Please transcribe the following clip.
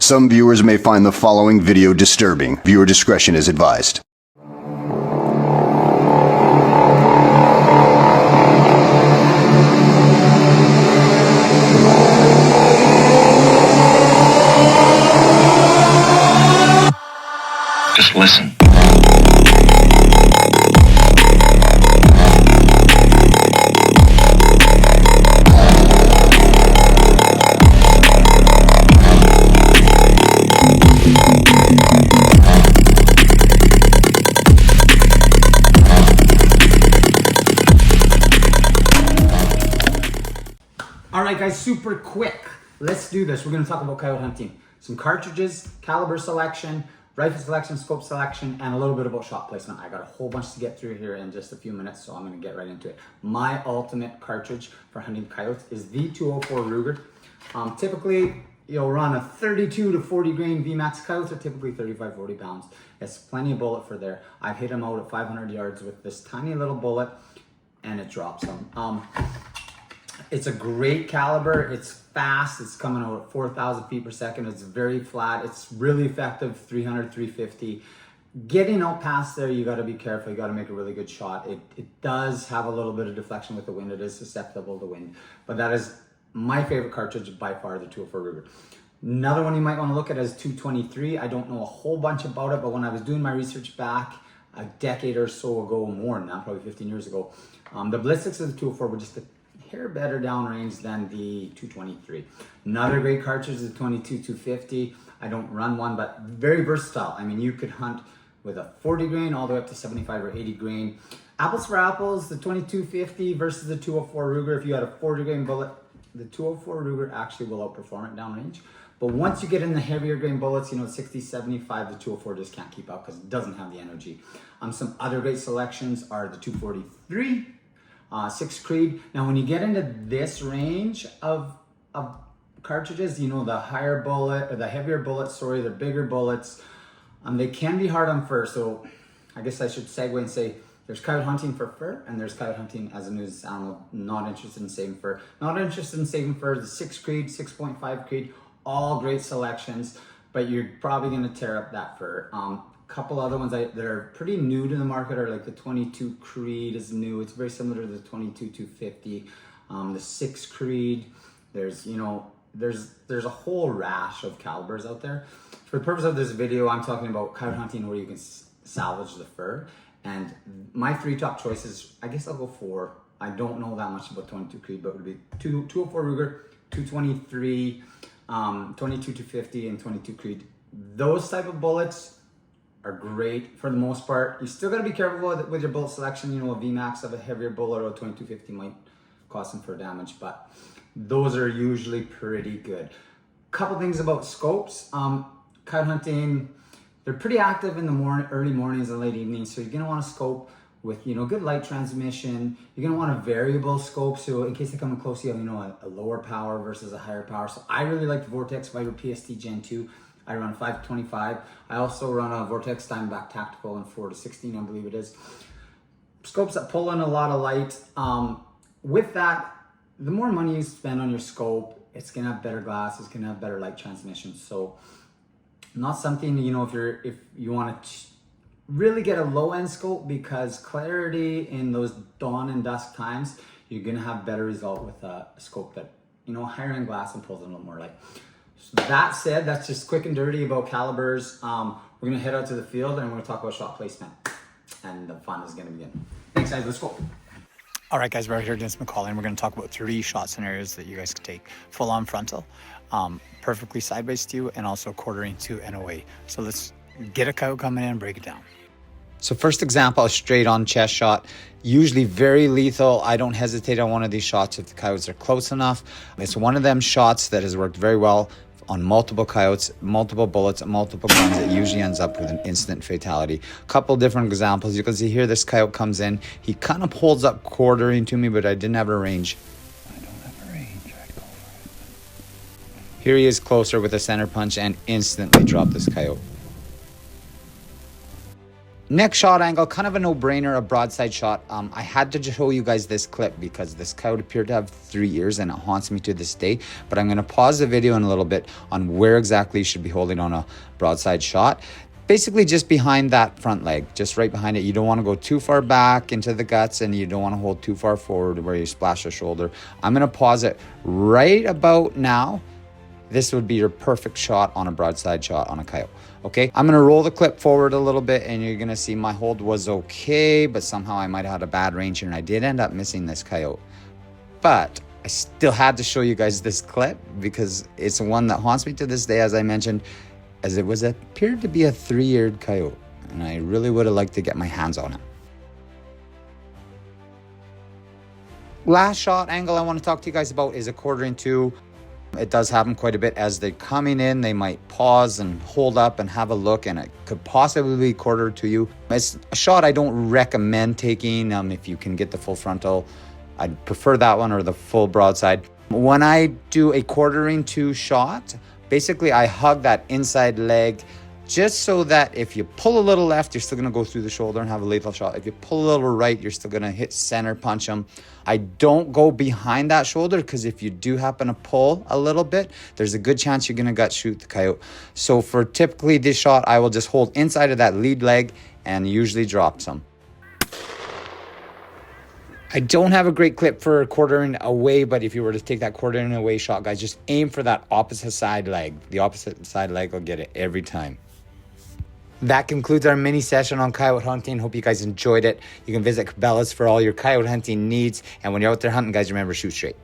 Some viewers may find the following video disturbing. Viewer discretion is advised. Just listen. Alright guys, super quick. Let's do this. We're going to talk about coyote hunting. Some cartridges, caliber selection, rifle selection, scope selection, and a little bit about shot placement. I got a whole bunch to get through here in just a few minutes, so I'm going to get right into it. My ultimate cartridge for hunting coyotes is the 204 Ruger. Typically, you'll run a 32 to 40 grain VMAX. Coyotes are typically 35, 40 pounds. It's plenty of bullet for there. I've hit them out at 500 yards with this tiny little bullet, and it drops them. It's a great caliber. It's fast. It's coming out at 4,000 feet per second. It's very flat. It's really effective, 300, 350. Getting out past there, you got to be careful. You got to make a really good shot. It does have a little bit of deflection with the wind. It is susceptible to wind. But that is my favorite cartridge by far, the 204 Ruger. Another one you might want to look at is 223. I don't know a whole bunch about it, but when I was doing my research back a decade or so ago, more than that, probably 15 years ago, the ballistics of the 204 were just a hair better downrange than the 223. Another great cartridge is the 22-250. I don't run one, but very versatile. I mean, you could hunt with a 40 grain all the way up to 75 or 80 grain. Apples for apples, the 22-50 versus the 204 Ruger. If you had a 40 grain bullet, the 204 Ruger actually will outperform it downrange. But once you get in the heavier grain bullets, 60, 75, the 204 just can't keep up because it doesn't have the energy. Some other great selections are the 243, 6 Creed. Now, when you get into this range of cartridges, the higher bullet, or the heavier bullets, the bigger bullets, they can be hard on fur. So I guess I should segue and say there's coyote hunting for fur, and there's coyote hunting as a nuisance animal. Not interested in saving fur. Not interested in saving fur. The 6 Creed, 6.5 Creed, all great selections, but you're probably going to tear up that fur. Couple other ones that are pretty new to the market are like the 22 Creed is new. It's very similar to the 22-250. The 6 Creed. There's a whole rash of calibers out there. For the purpose of this video, I'm talking about coyote hunting where you can salvage the fur. And my 3 top choices, I guess I'll go 4. I don't know that much about 22 Creed, but it would be 204 Ruger, 223, 22-250, and 22 Creed. Those type of bullets are great for the most part. You still got to be careful with your bullet selection. A VMAX of a heavier bullet or a 2250 might cause some fur damage, but those are usually pretty good. Couple things about scopes. Coyote hunting, they're pretty active in the early mornings and late evenings, so you're going to want to scope with good light transmission. You're going to want a variable scope, so in case they come in close, you have a lower power versus a higher power. So I really like the Vortex Viper PST Gen 2. I run 5-25. I also run a Vortex Diamondback Tactical in 4-16, I believe it is. Scopes that pull in a lot of light. With that, the more money you spend on your scope, it's gonna have better glass, it's gonna have better light transmission. So not something, if you want to really get a low end scope, because clarity in those dawn and dusk times, you're gonna have better result with a scope that, higher end glass and pulls in a little more light. So that said, that's just quick and dirty about calibers. We're gonna head out to the field and we're gonna talk about shot placement, and the fun is gonna begin. Thanks guys, let's go. All right, guys, we're here against McCauley, and we're going to talk about 3 shot scenarios that you guys can take. Full on frontal, perfectly sideways to you, and also quartering to and away. So let's get a coyote coming in and break it down. So first example, a straight on chest shot, usually very lethal. I don't hesitate on one of these shots if the coyotes are close enough. It's one of them shots that has worked very well on multiple coyotes, multiple bullets, multiple guns. It usually ends up with an instant fatality. Couple different examples. You can see here, this coyote comes in. He kind of pulls up quartering to me, but I didn't have a range. I don't have a range. I'd go for it. Here he is closer with a center punch and instantly drop this coyote. Next shot angle, kind of a no-brainer, a broadside shot. I had to show you guys this clip because this coyote appeared to have 3 ears and it haunts me to this day. But I'm going to pause the video in a little bit on where exactly you should be holding on a broadside shot. Basically just behind that front leg, just right behind it. You don't want to go too far back into the guts and you don't want to hold too far forward where you splash the shoulder. I'm going to pause it right about now. This would be your perfect shot on a broadside shot on a coyote. Okay, I'm gonna roll the clip forward a little bit and you're gonna see my hold was okay, but somehow I might have had a bad range here and I did end up missing this coyote. But I still had to show you guys this clip because it's one that haunts me to this day, as I mentioned, as it was appeared to be a 3-eared coyote. And I really would have liked to get my hands on it. Last shot angle I want to talk to you guys about is a 1/4-2. It does happen quite a bit. As they're coming in, they might pause and hold up and have a look, and it could possibly be 1/4 to you. It's a shot I don't recommend taking if you can get the full frontal. I'd prefer that one or the full broadside. When I do a 1/4-2 shot, basically I hug that inside leg just so that if you pull a little left, you're still going to go through the shoulder and have a lethal shot. If you pull a little right, you're still going to hit center, punch them. I don't go behind that shoulder because if you do happen to pull a little bit, there's a good chance you're going to gut shoot the coyote. So for typically this shot, I will just hold inside of that lead leg and usually drop some. I don't have a great clip for 1/4 away, but if you were to take that 1/4 away shot, guys, just aim for that opposite side leg. The opposite side leg will get it every time. That concludes our mini session on coyote hunting. Hope you guys enjoyed it. You can visit Cabela's for all your coyote hunting needs. And when you're out there hunting, guys, remember, shoot straight.